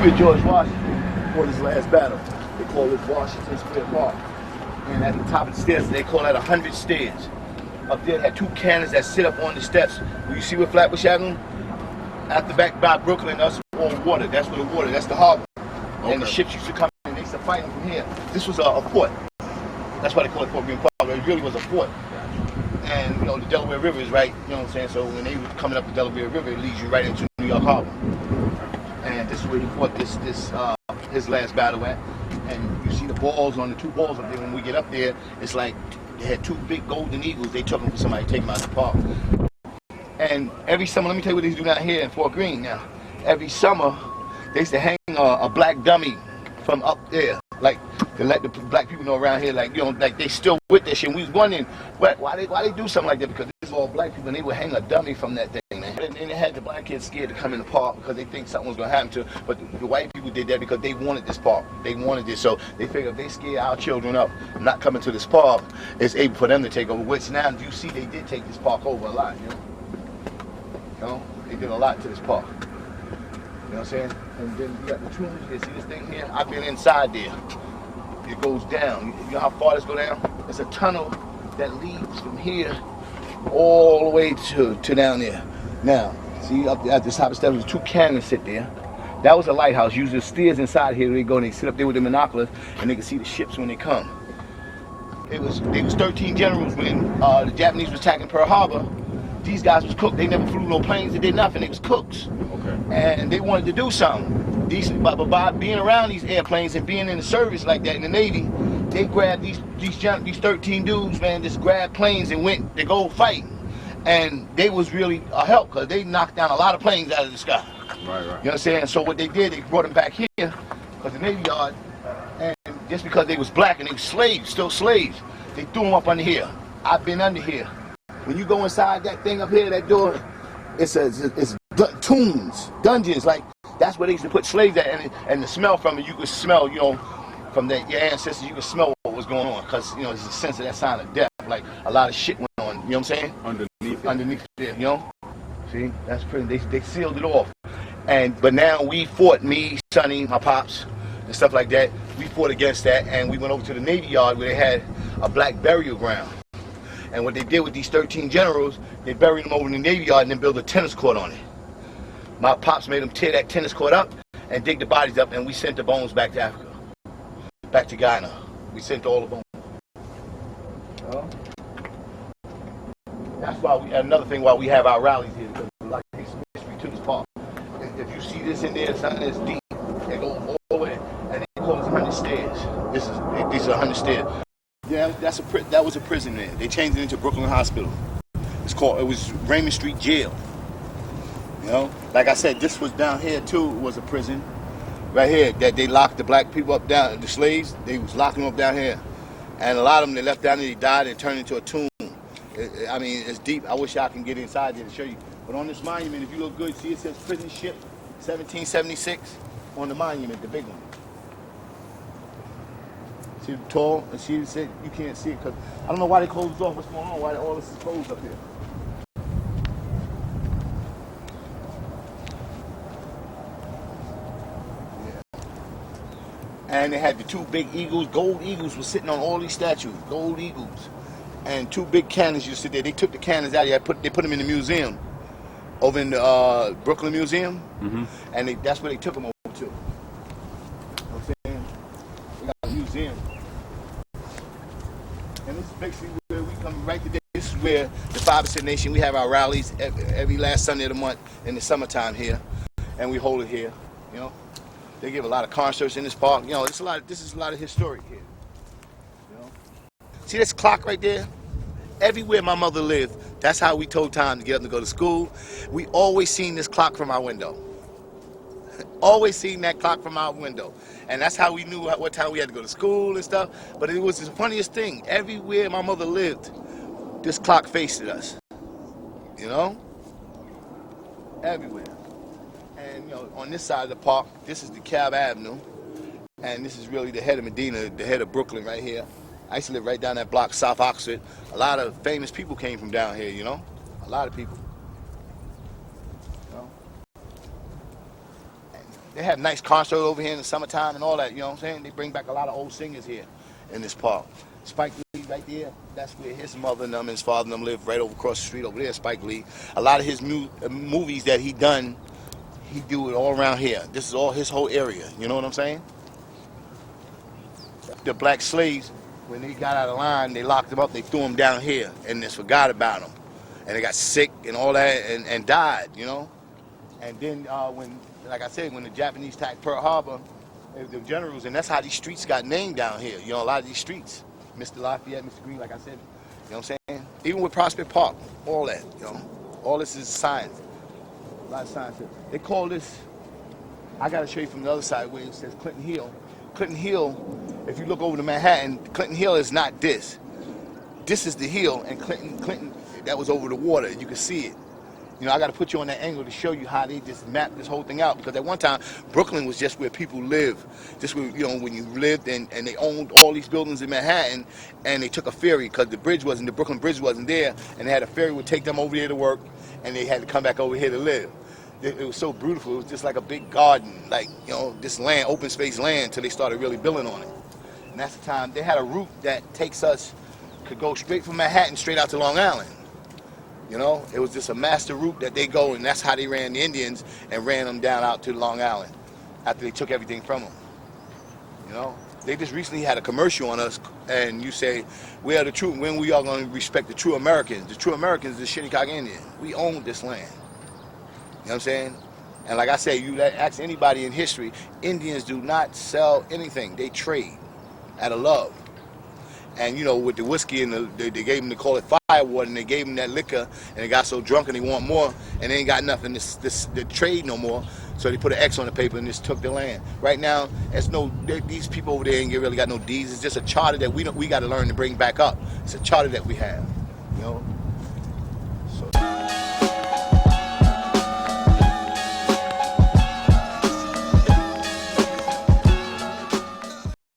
where George Washington fought his last battle. They call it Washington Square Park. And at the top of the stairs, they call that 100 stairs. Up there, had two cannons that sit up on the steps. You see where Flatbush Avenue? At the back by Brooklyn, that's all water. That's where the water, that's the harbor. Okay. And the ships used to come in, they used to fight them from here. This was a port. That's why they call it Fort Greene Park. It really was a fort. And, you know, the Delaware River is right, you know what I'm saying? So when they were coming up the Delaware River, it leads you right into New York Harbor. And this is where he fought his last battle at. And you see the balls on the two balls up there. When we get up there, it's like they had two big golden eagles. They took them for somebody to take them out of the park. And every summer, let me tell you what they do down here in Fort Greene now. Every summer, they used to hang a black dummy from up there, like to let the black people know around here, like, you know, like they still with that shit. And we was wondering why they do something like that, because this is all black people, and they would hang a dummy from that thing, man. And they had the black kids scared to come in the park because they think something was gonna happen to them. But the white people did that because they wanted this park. They wanted this, so they figured if they scare our children up not coming to this park, it's able for them to take over. Which now you see they did take this park over a lot, you know. You know, they did a lot to this park. You know what I'm saying? And then you got the tombs. You see this thing here? I've been inside there. It goes down. You know how far this go down? It's a tunnel that leads from here all the way to down there. Now, see up at the top of the steps, there's two cannons sit there. That was a lighthouse. Usually the stairs inside here, they go and they sit up there with the binoculars and they can see the ships when they come. They was 13 generals when the Japanese was attacking Pearl Harbor. These guys was cooked. They never flew no planes. They did nothing. They was cooks. Okay. And they wanted to do something. But by being around these airplanes and being in the service like that in the Navy, they grabbed these 13 dudes, man, just grabbed planes and went to go fight. And they was really a help because they knocked down a lot of planes out of the sky. Right. You know what I'm saying? So what they did, they brought them back here because the Navy Yard, and just because they was black and they was slaves, still slaves, they threw them up under here. I've been under here. When you go inside that thing up here, that door, it's tombs, dungeons, like that's where they used to put slaves at, and the smell from it, you could smell, you know, from your ancestors, you could smell what was going on, because, you know, there's a sense of that sign of death, like a lot of shit went on, you know what I'm saying? Underneath there, you know? See, that's pretty, they sealed it off. But now we fought, me, Sonny, my pops, and stuff like that, we fought against that, and we went over to the Navy Yard where they had a black burial ground. And what they did with these 13 generals, they buried them over in the Navy Yard and then built a tennis court on it. My pops made them tear that tennis court up and dig the bodies up, and we sent the bones back to Africa, back to Ghana. We sent all the bones. That's why another thing why we have our rallies here, because we like history to this park. If you see this in there, something that's deep, they go all the way, and they call it 100 stairs. These are 100 stairs. Yeah, that was a prison there. They changed it into Brooklyn Hospital. It was Raymond Street Jail. You know, like I said, this was down here too. Was a prison, right here that they locked the black people up down. The slaves, they was locking them up down here, and a lot of them they left down there. They died and turned into a tomb. I mean, it's deep. I wish I can get inside there to show you. But on this monument, if you look good, see it says prison ship, 1776 on the monument, the big one. See the tall, and see it said you can't see it because I don't know why they closed off. What's going on? Why all this is closed up here? Yeah. And they had the two big eagles. Gold eagles were sitting on all these statues. Gold eagles, and two big cannons used to sit there. They took the cannons out. They put them in the museum, over in the Brooklyn Museum, and that's where they took them over to. You know what I'm saying? We got a museum. And this is basically where we come right today. This is where the 5% Nation, we have our rallies every last Sunday of the month in the summertime here. And we hold it here, you know. They give a lot of concerts in this park. You know, this is a lot of historic here. You know. See this clock right there? Everywhere my mother lived, that's how we told time to get up and go to school. We always seen this clock from our window. Always seen that clock from our window. And that's how we knew what time we had to go to school and stuff. But it was the funniest thing. Everywhere my mother lived, this clock faced us. You know? Everywhere. And, you know, on this side of the park, this is the Cab Avenue. And this is really the head of Medina, the head of Brooklyn right here. I used to live right down that block, South Oxford. A lot of famous people came from down here, you know? A lot of people. You know? They have nice concerts over here in the summertime and all that, you know what I'm saying? They bring back a lot of old singers here in this park. Spike Lee right there, that's where his mother and them and his father and them live, right over across the street over there, Spike Lee. A lot of his movies that he done, he do it all around here. This is all his whole area, you know what I'm saying? The black slaves, when they got out of line, they locked them up, they threw them down here and just forgot about them. And they got sick and all that and died, you know? And then when, like I said, when the Japanese attacked Pearl Harbor, the generals, and that's how these streets got named down here, you know, a lot of these streets. Mr. Lafayette, Mr. Green, like I said, you know what I'm saying? Even with Prospect Park, all that, you know? All this is science. A lot of science. They call this, I gotta show you from the other side where it says Clinton Hill. Clinton Hill, if you look over to Manhattan, Clinton Hill is not this. This is the hill, and Clinton, that was over the water. You can see it. You know, I got to put you on that angle to show you how they just mapped this whole thing out. Because at one time, Brooklyn was just where people lived. Just where, you know, when you lived and they owned all these buildings in Manhattan, and they took a ferry because the Brooklyn Bridge wasn't there, and they had a ferry would take them over there to work, and they had to come back over here to live. It was so beautiful. It was just like a big garden, like, you know, this land, open space land, until they started really building on it. And that's the time they had a route that takes us, could go straight from Manhattan straight out to Long Island. You know, it was just a master route that they go, and that's how they ran the Indians and ran them down out to Long Island after they took everything from them. You know, they just recently had a commercial on us, and you say, we are the true, when we are going to respect the true Americans. The true Americans is the Shinnecock Indian. We own this land. You know what I'm saying? And like I say, you ask anybody in history, Indians do not sell anything. They trade out of love. And, you know, with the whiskey, and they gave them to call it firewater, and they gave them that liquor, and they got so drunk and they want more, and they ain't got nothing to trade no more. So they put an X on the paper and just took the land. Right now, these people over there ain't really got no deeds. It's just a charter that we got to learn to bring back up. It's a charter that we have, you know. So.